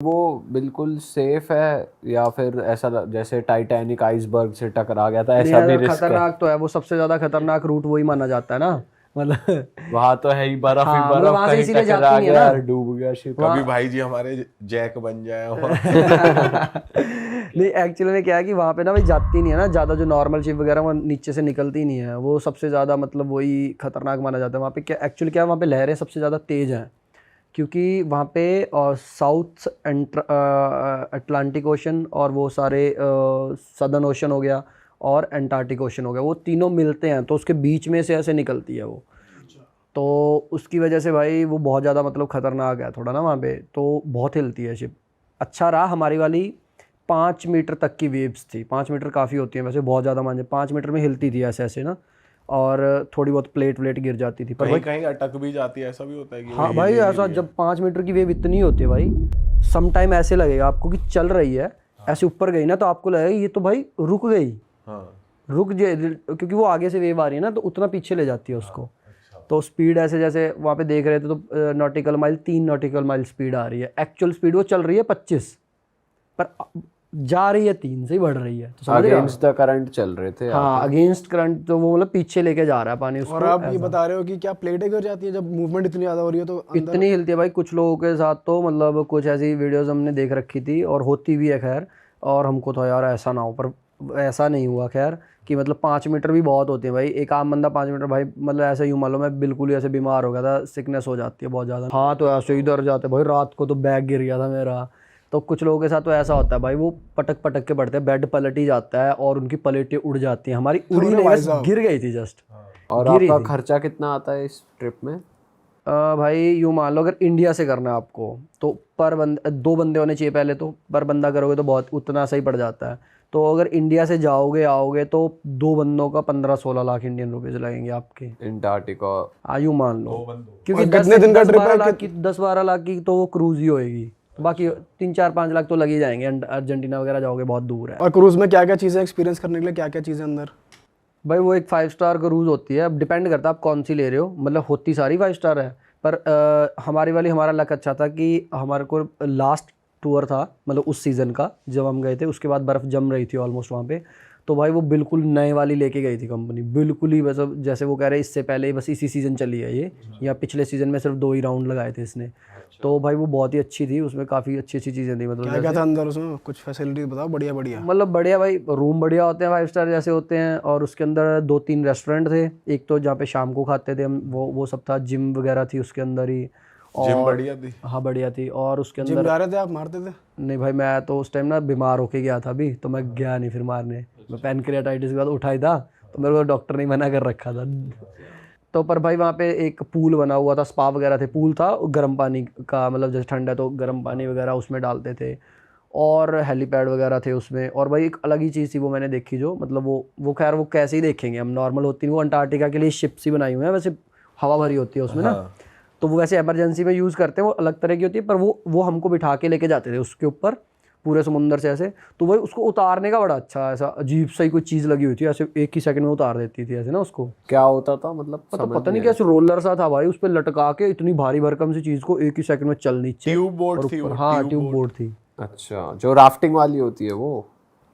वो बिल्कुल सेफ है या फिर ऐसा जैसे टाइटैनिक आइसबर्ग से टकरा गया था ऐसा भी रिस्क है? खतरनाक तो है वो, सबसे ज्यादा खतरनाक रूट वही माना जाता है ना, मतलब वहाँ तो है ही बर्फ ही हाँ, मतलब बर्फ, वहां से कहीं इसीलिए टकरा जाती नहीं है गया ना यार डूब गया शिप। कभी भाई जी हमारे जैक बन जाए वहाँ। नहीं एक्चुअली में क्या है कि वहाँ पे ना भाई जाती नहीं है ना ज़्यादा, जो नॉर्मल शिप वगैरह वो नीचे से निकलती नहीं है, वो सबसे ज़्यादा मतलब वही खतरनाक माना जाता है वहाँ पे। क्या एक्चुअली क्या है, वहाँ पे लहरें सबसे ज़्यादा तेज़ हैं, क्योंकि वहाँ पे साउथ अटलांटिक ओशन और वो सारे सदर्न ओशन हो गया और एंटार्क्टिक ओशन हो गया, वो तीनों मिलते हैं, तो उसके बीच में से ऐसे निकलती है वो। तो उसकी वजह से भाई वो बहुत ज़्यादा मतलब ख़तरनाक है थोड़ा ना वहाँ पे, तो बहुत हिलती है शिप। अच्छा रहा हमारी वाली 5 मीटर तक की वेव्स थी, 5 मीटर काफ़ी होती है वैसे, बहुत ज़्यादा मान 5 मीटर में हिलती थी ऐसे ऐसे ना, और थोड़ी बहुत प्लेट व्लेट गिर जाती थी, पर कहीं भाई कहीं अटक भी जाती है, ऐसा भी होता है कि वो हाँ हिल भाई ही नहीं ऐसा रही है। जब 5 मीटर की वेव इतनी होती है भाई, सम टाइम ऐसे लगेगा आपको कि चल रही है, ऐसे ऊपर गई ना तो आपको लगेगा ये तो भाई रुक गई, हाँ रुक जाए, क्योंकि वो आगे से वेव आ रही है ना तो उतना पीछे ले जाती है उसको। तो स्पीड ऐसे जैसे वहाँ पे देख रहे थे तो nautical mile 3 nautical mile speed आ रही है, एक्चुअल स्पीड वो चल रही है 25, पर जा रही है 3 से ही बढ़ रही है, तो समझ रहे हो आप? अगेंस्ट द करंट चल रहे थे आप? हाँ अगेंस्ट करंट, तो वो मतलब पीछे लेके जा रहा है पानी उसको। और आप ये ऐसा बता रहे हो कि क्या प्लेटें गिर जाती है जब मूवमेंट इतनी ज़्यादा हो रही है तो अंदर? इतनी हिलती है भाई कुछ लोगों के साथ, तो मतलब कुछ ऐसी वीडियोस हमने देख रखी थी और होती भी है खैर, और हमको तो यार ऐसा ना हो, पर ऐसा नहीं हुआ खैर, कि मतलब 5 मीटर भी बहुत होते हैं भाई, एक आम बंदा 5 मीटर भाई, मतलब ऐसे यूँ मान लो मैं बिल्कुल ही ऐसे बीमार हो गया था, सिकनेस हो जाती है बहुत ज़्यादा, हाँ तो ऐसे ही डर जाते भाई, रात को तो बैग गिर गया था मेरा। तो कुछ लोगों के साथ तो ऐसा होता है भाई, वो पटक पटक के पड़ते हैं, बेड पलट ही जाता है और उनकी प्लेटें उड़ जाती हैं, हमारी उड़ी अरे नहीं भाई बस साहब। गिर गई थी जस्ट, और गिरी आपका थी। खर्चा कितना आता है इस ट्रिप में? भाई यूँ मान लो अगर इंडिया से करना है आपको तो पर बंद 2 बंदे होने चाहिए पहले, तो पर बंदा करोगे तो बहुत उतना सही पड़ जाता है। तो अगर इंडिया से जाओगे आओगे तो 2 बंदों का 15-16 लाख इंडियन रुपीज़ लगेंगे आपके, अंटार्कटिका? यूँ मान लो, क्योंकि और कितने दिन का ट्रिप है? 10-12 लाख की तो वो क्रूज ही होएगी, बाकी 3-4-5 लाख तो लग ही जाएंगे, अर्जेंटीना वगैरह जाओगे बहुत दूर है। और क्रूज में क्या क्या चीज़ें एक्सपीरियंस करने के लिए, क्या क्या चीज़ें अंदर? भाई वो एक 5 स्टार क्रूज होती है, अब डिपेंड करता है आप कौन सी ले रहे हो, मतलब होती सारी 5 स्टार है, पर हमारी वाली हमारा लक अच्छा था कि हमारे को लास्ट टूर था मतलब उस सीज़न का जब हम गए थे, उसके बाद बर्फ़ जम रही थी ऑलमोस्ट वहाँ पे, तो भाई वो बिल्कुल नए वाली लेके गई थी कंपनी, बिल्कुल ही बस अब जैसे वो कह रहे हैं इससे पहले बस इसी सीज़न चली है ये, या पिछले सीज़न में सिर्फ 2 ही राउंड लगाए थे इसने, तो भाई वो बहुत ही अच्छी थी, उसमें काफ़ी अच्छी अच्छी चीज़ें थी, मतलब क्या क्या था अंदर उसमें, कुछ फैसिलिटी बताओ बढ़िया बढ़िया। मतलब बढ़िया भाई, रूम बढ़िया होते हैं 5 स्टार जैसे होते हैं, और उसके अंदर 2-3 रेस्टोरेंट थे, एक तो जहाँ पे शाम को खाते थे हम, वो सब था, जिम वगैरह थी उसके अंदर ही, जिम और बढ़िया थी? हाँ बढ़िया थी, और उसके जिम अंदर जा रहे थे आप, मारते थे? नहीं भाई मैं तो उस टाइम ना बीमार होके गया था अभी, तो मैं गया नहीं फिर मारने, मैं पैनक्रियाटाइटिस के बाद उठाई था, तो मेरे को डॉक्टर ने मना कर रखा था। तो पर भाई वहाँ पे एक पूल बना हुआ था, स्पा वगैरह थे, पूल था गर्म पानी का, मतलब जैसे ठंड है तो गर्म पानी वगैरह उसमें डालते थे, और हेलीपैड वगैरह थे उसमें, और भाई एक अलग ही चीज़ थी वो मैंने देखी, जो मतलब वो खैर वो कैसे ही देखेंगे हम, नॉर्मल होती नहीं वो, अंटार्कटिका के लिए शिप्स ही बनाई हुई हैं वैसे, हवा भरी होती है उसमें ना, तो वो वैसे इमरजेंसी में यूज़ करते हैं, वो अलग तरह की होती है, पर वो हमको बिठा के लेके जाते थे उसके ऊपर पूरे समुंदर से ऐसे, तो भाई उसको उतारने का बड़ा अच्छा ऐसा अजीब सा ही कोई चीज़ लगी हुई थी, ऐसे एक ही सेकंड में उतार देती थी ऐसे ना उसको, क्या होता था मतलब पता नहीं कैसे रोलर सा था भाई, उस पर लटका के इतनी भारी भरकम सी चीज़ को एक ही सेकंड में चल नीचे, ट्यूब बोट और थी ऊपर वो, हाँ ट्यूब ट्यूब बोर्ड थी, अच्छा, जो राफ्टिंग वाली होती है वो?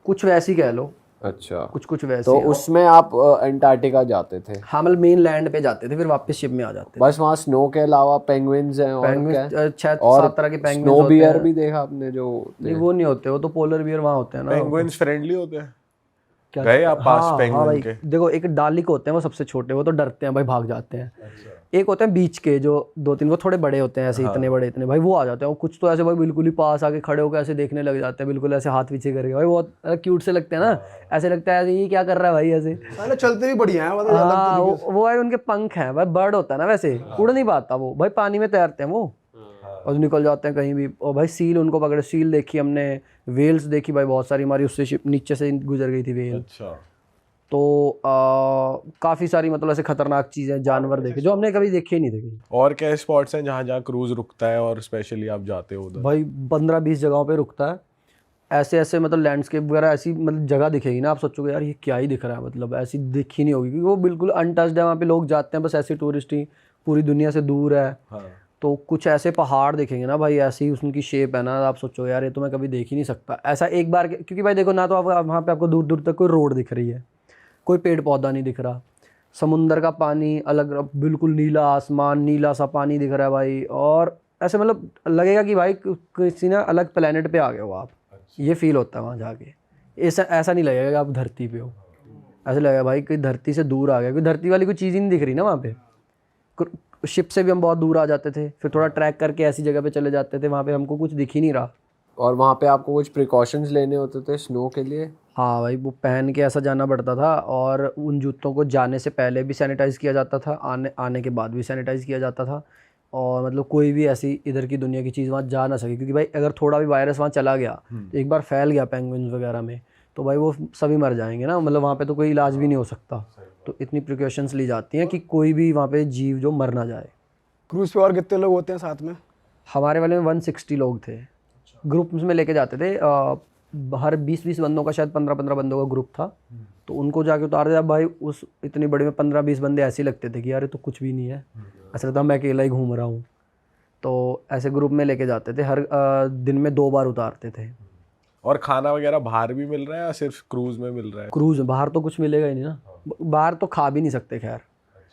कुछ वैसी कह लो, अच्छा, कुछ वैसे तो हैं। उसमें आप अंटार्कटिका जाते थे? हाँ मतलब मेन लैंड पे जाते थे, फिर वापस शिप में आ जाते थे। बस वहाँ स्नो के अलावा पेंगुइन्स हैं और क्या है? 6-7 तरह के पेंगुइन्स स्नो होते बियर हैं। भी देखा आपने जो होते नहीं हैं? वो नहीं होते, वो तो पोलर बियर वहाँ होते हैं ना। पेंगुइन्स फ्रेंडली होते हैं? क्या गए आप पास हाँ पेंगुइन भाई के? देखो, एक डालिक होते हैं वो सबसे छोटे, वो तो डरते हैं भाई, भाग जाते हैं। एक होते हैं बीच के जो 2-3, वो थोड़े बड़े होते हैं ऐसे, इतने बड़े इतने भाई, वो आ जाते हैं, वो कुछ तो ऐसे भाई बिल्कुल ही पास आके खड़े होकर ऐसे देखने लग जाते हैं, बिल्कुल ऐसे हाथ पीछे करके, भाई बहुत क्यूट से लगते हैं ना, ऐसे लगता है ये क्या कर रहा है भाई ऐसे। साले चलते भी बढ़िया है, मतलब अलग हाँ तरीके से। वो भाई उनके पंख हैं भाई, बर्ड होता है ना वैसे, उड़ नहीं पाता वो भाई, पानी में तैरते हैं वो, और निकल जाते हैं कहीं भी। और भाई सील उनको पकड़े, सील देखी हमने, वेल्स देखी भाई बहुत सारी, हमारी उससे नीचे से गुजर गई थी वेल। अच्छा, तो काफ़ी सारी मतलब ऐसे खतरनाक चीज़ें, जानवर देखे जो हमने कभी देखे ही नहीं थे कहीं। और क्या स्पॉट्स हैं जहाँ जहाँ क्रूज रुकता है और स्पेशली आप जाते हो उधर? भाई 15-20 जगहों पे रुकता है, ऐसे ऐसे मतलब लैंडस्केप वगैरह ऐसी मतलब जगह दिखेगी ना, आप सोचोगे यार ये क्या ही दिख रहा है, मतलब ऐसी दिखी नहीं होगी, क्योंकि वो बिल्कुल अनटच्ड है, वहाँ पे लोग जाते हैं बस ऐसे टूरिस्ट ही, पूरी दुनिया से दूर है। हाँ। तो कुछ ऐसे पहाड़ देखेंगे ना भाई, ऐसी उनकी शेप है ना, आप सोचो यार ये तो मैं कभी देख ही नहीं सकता ऐसा एक बार क्योंकि भाई देखो ना तो आप वहाँ पे आपको दूर दूर तक कोई रोड दिख रही है, कोई पेड़ पौधा नहीं दिख रहा, समुंदर का पानी अलग, बिल्कुल नीला आसमान, नीला सा पानी दिख रहा है भाई, और ऐसे मतलब लगेगा कि भाई किसी ना अलग प्लेनेट पे आ गए हो आप। ये फील होता है वहाँ जाके, ऐसा ऐसा नहीं लगेगा कि आप धरती पे हो, ऐसा लगेगा भाई कि धरती से दूर आ गया, क्योंकि धरती वाली कोई चीज़ ही नहीं दिख रही ना वहाँ पे। शिप से भी हम बहुत दूर आ जाते थे, फिर थोड़ा ट्रैक करके ऐसी जगह पे चले जाते थे, वहाँ पे हमको कुछ दिख ही नहीं रहा। और वहाँ पे आपको कुछ प्रिकॉशंस लेने होते थे स्नो के लिए? हाँ भाई, वो पहन के ऐसा जाना पड़ता था, और उन जूतों को जाने से पहले भी सैनिटाइज़ किया जाता था, आने के बाद भी सैनिटाइज़ किया जाता था। और मतलब कोई भी ऐसी इधर की दुनिया की चीज़ वहाँ जा ना सके, क्योंकि भाई अगर थोड़ा भी वायरस वहाँ चला गया, तो एक बार फैल गया पेंगुइन्स वगैरह में, तो भाई वो सभी मर जाएंगे ना, मतलब वहाँ पे तो कोई इलाज भी नहीं हो सकता। तो इतनी प्रिकॉशंस ली जाती हैं कि कोई भी वहाँ पे जीव जो मर ना जाए। क्रूज पे और कितने लोग होते हैं साथ में? हमारे वाले में 160 लोग थे, ग्रुप्स में लेके जाते थे। हर 20-20 बंदों का, शायद 15-15 बंदों का ग्रुप था, तो उनको जाके उतार दिया भाई। उस इतनी बड़ी में 15-20 बंदे ऐसे ही लगते थे कि यार ये तो कुछ भी नहीं है, ऐसा लगता मैं अकेला ही घूम रहा हूँ। तो ऐसे ग्रुप में लेके जाते थे, हर दिन में 2 बार उतारते थे। और खाना वगैरह बाहर भी मिल रहा है या सिर्फ क्रूज में मिल रहा है? क्रूज बाहर तो कुछ मिलेगा ही नहीं ना, बाहर तो खा भी नहीं सकते खैर,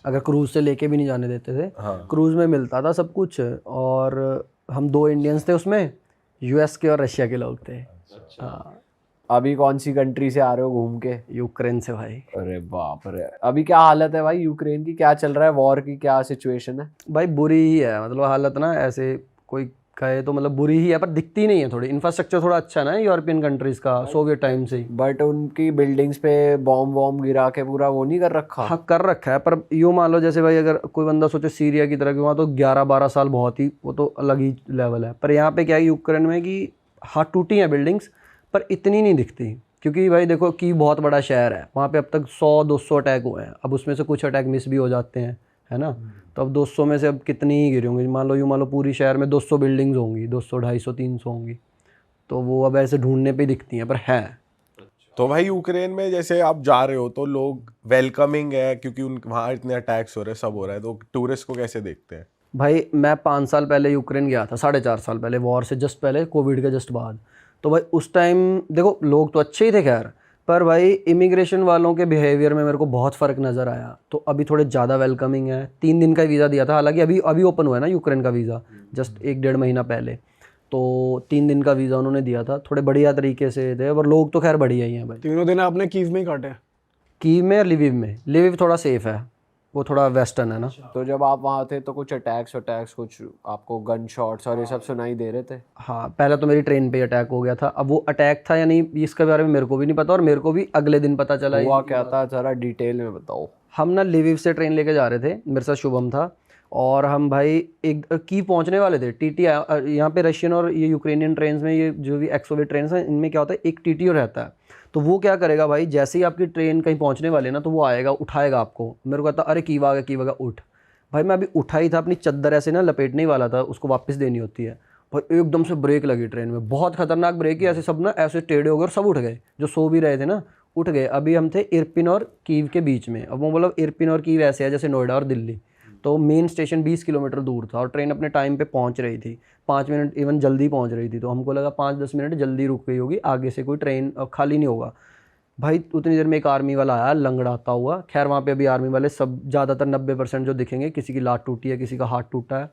अगर क्रूज से लेके भी नहीं जाने देते थे। क्रूज में मिलता था सब कुछ, और हम 2 इंडियंस थे उसमें, यूएस के और रशिया के लोग थे। हाँ। अभी कौन सी कंट्री से आ रहे हो घूम के? यूक्रेन से भाई। अरे बाप रे, अभी क्या हालत है भाई यूक्रेन की? क्या चल रहा है, वॉर की क्या सिचुएशन है? भाई बुरी ही है, मतलब हालत ना, ऐसे कोई कहे तो मतलब बुरी ही है, पर दिखती नहीं है। थोड़ी इंफ्रास्ट्रक्चर थोड़ा अच्छा ना यूरोपियन कंट्रीज़ का, सोवियत टाइम से ही। बट उनकी बिल्डिंग्स पे बॉम्ब वॉम्ब गिरा के पूरा वो नहीं कर रखा? हाँ कर रखा है, पर यूँ मान लो जैसे भाई अगर कोई बंदा सोचे सीरिया की तरह की, वहाँ तो 11-12 साल बहुत ही, वो तो अलग ही लेवल है। पर यहाँ पे क्या है यूक्रेन में कि हाँ टूटी हैं बिल्डिंग्स, पर इतनी नहीं दिखती, क्योंकि भाई देखो कि बहुत बड़ा शहर है, वहाँ पे अब तक 100-200 अटैक हुए हैं। अब उसमें से कुछ अटैक मिस भी हो जाते हैं, है ना। तो अब 200 में से अब कितनी ही गिरी होंगी, मान लो पूरी शहर में 200 बिल्डिंग्स होंगी, 200, 250, 300 होंगी, तो वो अब ऐसे ढूंढने पे दिखती हैं, पर हैं। तो भाई यूक्रेन में जैसे आप जा रहे हो तो लोग वेलकमिंग है, क्योंकि उन वहाँ इतने अटैक्स हो रहे हैं, सब हो रहा है, तो टूरिस्ट को कैसे देखते हैं? भाई मैं 5 साल पहले यूक्रेन गया था, 4.5 साल पहले, वॉर से जस्ट पहले, कोविड के जस्ट बाद। तो भाई उस टाइम देखो लोग तो अच्छे ही थे खैर, पर भाई इमिग्रेशन वालों के बिहेवियर में मेरे को बहुत फ़र्क नज़र आया। तो अभी थोड़े ज़्यादा वेलकमिंग है। 3 दिन का वीज़ा दिया था, हालांकि अभी ओपन हुआ है ना यूक्रेन का वीज़ा, जस्ट 1-1.5 महीना पहले। तो 3 दिन का वीज़ा उन्होंने दिया था, थोड़े बढ़िया तरीके से थे, और लोग तो खैर बढ़िया ही हैं भाई। 3 दिन आपने कीव में ही काटे? कीव में और लिविव में। लिविव थोड़ा सेफ है, वो थोड़ा वेस्टर्न है ना। तो जब आप वहाँ थे तो कुछ अटैक्स कुछ आपको गन शॉट्स और ये सब सुनाई दे रहे थे? हाँ, पहले तो मेरी ट्रेन पे अटैक हो गया था। अब वो अटैक था या नहीं इसके बारे में मेरे को भी नहीं पता, और मेरे को भी अगले दिन पता चला। हुआ क्या था, जरा डिटेल में बताओ। हम ना लिविव से ट्रेन लेके जा रहे थे, मेरे साथ शुभम था, और हम भाई एक की पहुंचने वाले थे। टीटी यहाँ पे रशियन और ये यूक्रेनियन ट्रेन में, ये जो भी एक्सोवेट ट्रेन हैं, इनमें क्या होता है, एक टीटीओ रहता है। तो वो क्या करेगा भाई, जैसे ही आपकी ट्रेन कहीं पहुंचने वाली है ना, तो वो आएगा, उठाएगा आपको। मेरे को कहता अरे कीव आ गया उठ। भाई मैं अभी उठा ही था, अपनी चद्दर ऐसे ना लपेटने ही वाला था, उसको वापस देनी होती है। भाई एकदम से ब्रेक लगी ट्रेन में, बहुत खतरनाक ब्रेक ही, ऐसे सब ना ऐसे टेढ़े हो गए और सब उठ गए, जो सो भी रहे थे ना उठ गए। अभी हम थे इरपिन और कीव के बीच में। अब वो मतलब इरपिन और कीव ऐसे है जैसे नोएडा और दिल्ली, तो मेन स्टेशन 20 किलोमीटर दूर था, और ट्रेन अपने टाइम पे पहुंच रही थी, 5 मिनट इवन जल्दी पहुंच रही थी। तो हमको लगा 5-10 मिनट जल्दी रुक गई होगी, आगे से कोई ट्रेन खाली नहीं होगा। भाई उतनी देर में एक आर्मी वाला आया लंगड़ाता हुआ। खैर वहाँ पे अभी आर्मी वाले सब ज़्यादातर 90% जो दिखेंगे, किसी की लात टूटी है, किसी का हाथ टूटा है,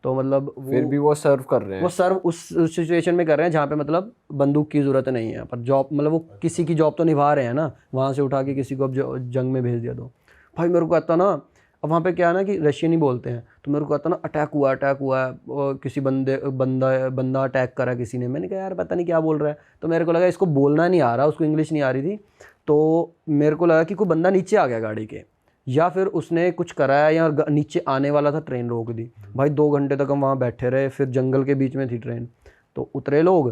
तो मतलब फिर भी वो सर्व कर रहे हैं। वो सर्व उस सिचुएशन में कर रहे हैं जहाँ पे मतलब बंदूक की ज़रूरत नहीं है, पर जॉब मतलब वो किसी की जॉब तो निभा रहे हैं ना, वहाँ से उठा के किसी को अब जंग में भेज दिया। तो भाई मेरे को आता ना, अब वहाँ पे क्या है ना कि रशियन ही बोलते हैं, तो मेरे को आता ना अटैक हुआ है, किसी बंदा अटैक करा किसी ने। मैंने कहा यार पता नहीं क्या बोल रहा है, तो मेरे को लगा इसको बोलना नहीं आ रहा, उसको इंग्लिश नहीं आ रही थी। तो मेरे को लगा कि कोई बंदा नीचे आ गया गाड़ी के, या फिर उसने कुछ कराया, या नीचे आने वाला था, ट्रेन रोक दी। भाई 2 घंटे तक हम वहाँ बैठे रहे, फिर जंगल के बीच में थी ट्रेन, तो उतरे लोग।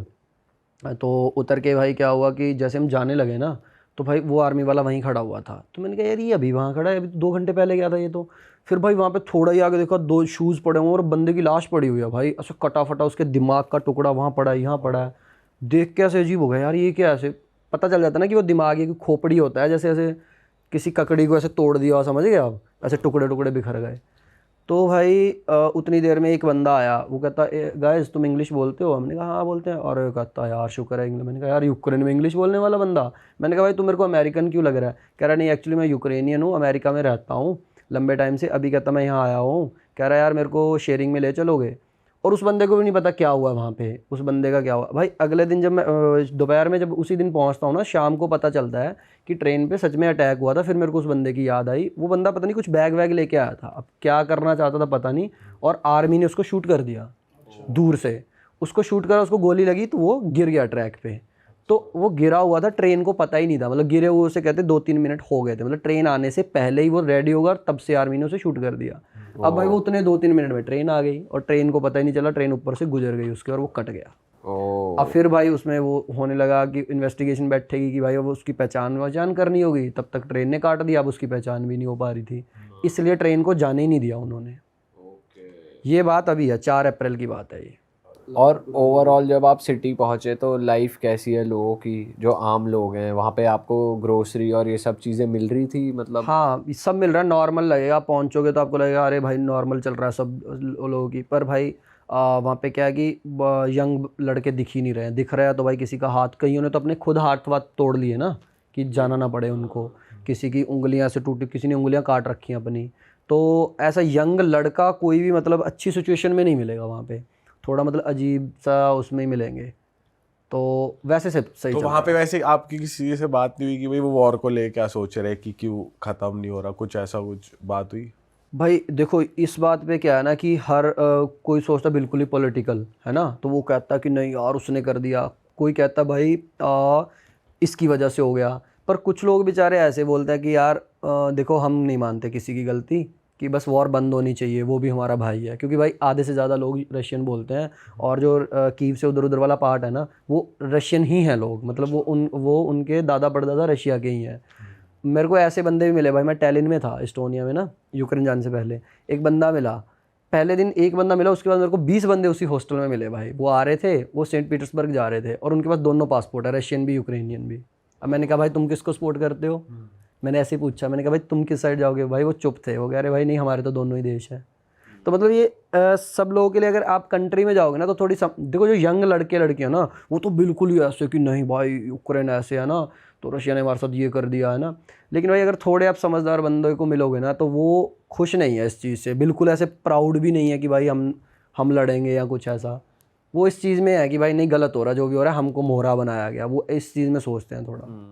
तो उतर के भाई क्या हुआ कि जैसे हम जाने लगे ना, तो भाई वो आर्मी वाला वहीं खड़ा हुआ था। तो मैंने कहा यार ये अभी वहाँ खड़ा है, अभी 2 घंटे पहले गया था ये तो। फिर भाई वहाँ पे थोड़ा ही आगे देखा, 2 शूज़ पड़े हुए और बंदे की लाश पड़ी हुई है भाई, ऐसे कटा फटा, उसके दिमाग का टुकड़ा वहाँ पड़ा है, यहाँ पड़ा है। देख के ऐसे अजीब हो गया यार, ये क्या, ऐसे पता चल जाता ना कि वो दिमाग की खोपड़ी होता है, जैसे ऐसे किसी ककड़ी को ऐसे तोड़ दिया, समझ गए आप, ऐसे टुकड़े टुकड़े बिखर गए। तो भाई उतनी देर में एक बंदा आया, वो कहता गाइस तुम इंग्लिश बोलते हो? हमने कहा हाँ बोलते हैं। और कहता यार शुक्र है इंग्लिश। मैंने कहा यार यूक्रेन में इंग्लिश बोलने वाला बंदा। मैंने कहा भाई तुम मेरे को अमेरिकन क्यों लग रहा है? कह रहा नहीं एक्चुअली मैं यूक्रेनियन हूँ, अमेरिका में रहता हूँ लंबे टाइम से, अभी कहता मैं यहाँ आया हूँ। कह रहा यार मेरे को शेयरिंग में ले चलोगे? और उस बंदे को भी नहीं पता क्या हुआ वहाँ पे, उस बंदे का क्या हुआ। भाई अगले दिन जब मैं दोपहर में जब उसी दिन पहुँचता हूँ ना, शाम को पता चलता है कि ट्रेन पे सच में अटैक हुआ था। फिर मेरे को उस बंदे की याद आई, वो बंदा पता नहीं कुछ बैग वैग लेके आया था, अब क्या करना चाहता था पता नहीं, और आर्मी ने उसको शूट कर दिया दूर से। उसको शूट करा, उसको गोली लगी तो वो गिर गया ट्रैक पे। तो वो गिरा हुआ था, ट्रेन को पता ही नहीं था, मतलब गिरे हुए उसे कहते 2-3 मिनट हो गए थे, मतलब ट्रेन आने से पहले ही वो रेडी होगा, तब से आर्मी ने उसे शूट कर दिया। अब भाई वो उतने 2-3 मिनट में ट्रेन आ गई और ट्रेन को पता ही नहीं चला, ट्रेन ऊपर से गुजर गई उसके और वो कट गया। अब फिर भाई उसमें वो होने लगा कि इन्वेस्टिगेशन बैठेगी कि भाई अब उसकी पहचान करनी होगी, तब तक ट्रेन ने काट दिया, अब उसकी पहचान भी नहीं हो पा रही थी, इसलिए ट्रेन को जाने ही नहीं दिया उन्होंने। ये बात अभी है, 4 अप्रैल की बात है ये। और ओवरऑल जब आप सिटी पहुँचे तो लाइफ कैसी है लोगों की, जो आम लोग हैं वहाँ पे? आपको ग्रोसरी और ये सब चीज़ें मिल रही थी मतलब? हाँ सब मिल रहा है, नॉर्मल लगेगा, आप पहुँचोगे तो आपको लगेगा अरे भाई नॉर्मल चल रहा है सब लोगों की। पर भाई वहाँ पे क्या है कि यंग लड़के दिख ही नहीं रहे हैं, दिख रहे हैं तो भाई किसी का हाथ, कईयों ने तो अपने खुद हाथ वाथ तोड़ लिए ना कि जाना ना पड़े उनको, किसी की उंगलियाँ से टूटी, किसी ने उंगलियाँ काट रखी हैं अपनी। तो ऐसा यंग लड़का कोई भी मतलब अच्छी सिचुएशन में नहीं मिलेगा वहाँ पे, थोड़ा मतलब अजीब सा उसमें ही मिलेंगे। तो वैसे से सही तो चल वहाँ रहा पे वैसे आपकी किसी से बात नहीं हुई कि भाई वो वॉर को ले क्या सोच रहे कि क्यों खत्म नहीं हो रहा, कुछ ऐसा कुछ बात हुई? भाई देखो इस बात पे क्या है ना कि हर कोई सोचता बिल्कुल ही पॉलिटिकल है ना, तो वो कहता कि नहीं यार उसने कर दिया, कोई कहता भाई इसकी वजह से हो गया। पर कुछ लोग बेचारे ऐसे बोलते हैं कि यार देखो हम नहीं मानते किसी की गलती, कि बस वॉर बंद होनी चाहिए, वो भी हमारा भाई है। क्योंकि भाई आधे से ज़्यादा लोग रशियन बोलते हैं, और जो कीव से उधर उधर वाला पार्ट है ना वो रशियन ही है लोग, मतलब वो उनके दादा परदादा रशिया के ही हैं। मेरे को ऐसे बंदे भी मिले भाई, मैं टैलिन में था एस्टोनिया में ना, यूक्रेन जाने से पहले। एक बंदा मिला, पहले दिन एक बंदा मिला, उसके बाद मेरे को 20 बंदे उसी हॉस्टल में मिले भाई। वो आ रहे थे, वो सेंट पीटर्सबर्ग जा रहे थे और उनके पास दोनों पासपोर्ट है, रशियन भी यूक्रेनियन भी। अब मैंने कहा भाई तुम किसको सपोर्ट करते हो? मैंने ऐसे ही पूछा, मैंने कहा भाई तुम किस साइड जाओगे? भाई वो चुप थे, वो कह रहे भाई नहीं हमारे तो दोनों ही देश है। तो मतलब ये सब लोगों के लिए अगर आप कंट्री में जाओगे ना तो थोड़ी देखो जो यंग लड़के लड़कियां ना वो तो बिल्कुल ही ऐसे कि नहीं भाई यूक्रेन ऐसे है ना तो रशिया ने हमारे साथ ये कर दिया है ना। लेकिन भाई अगर थोड़े आप समझदार बंदों को मिलोगे ना तो वो खुश नहीं है इस चीज़ से, बिल्कुल ऐसे प्राउड भी नहीं है कि भाई हम लड़ेंगे या कुछ ऐसा। वो इस चीज़ में है कि भाई नहीं गलत हो रहा जो भी हो रहा है, हमको मोहरा बनाया गया, वो इस चीज़ में सोचते हैं थोड़ा।